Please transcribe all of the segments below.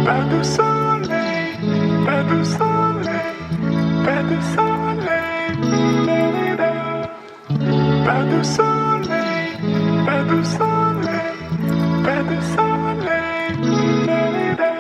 Pas de soleil, pas de soleil, pas de soleil, da-da-da. Pas de soleil, pas de soleil, pas de soleil, da-da-da.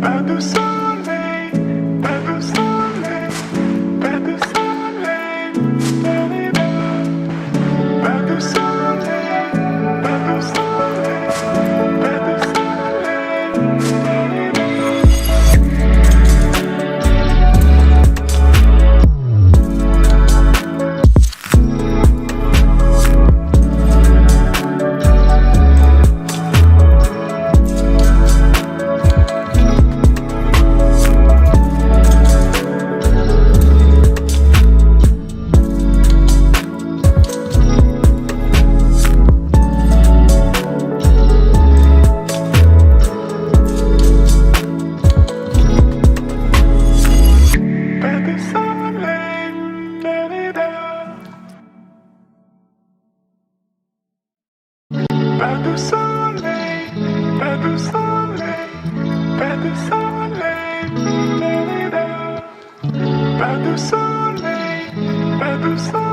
Pas de soleil, pas de soleil, pas de soleil, da-da-da. Pas de soleil, pas de soleil, pas de soleil, da-da-da. Pas de soleil, da-da-da. Pas de soleil, pas de soleil, pas de soleil, da-da-da. Pas de soleil, pas de soleil.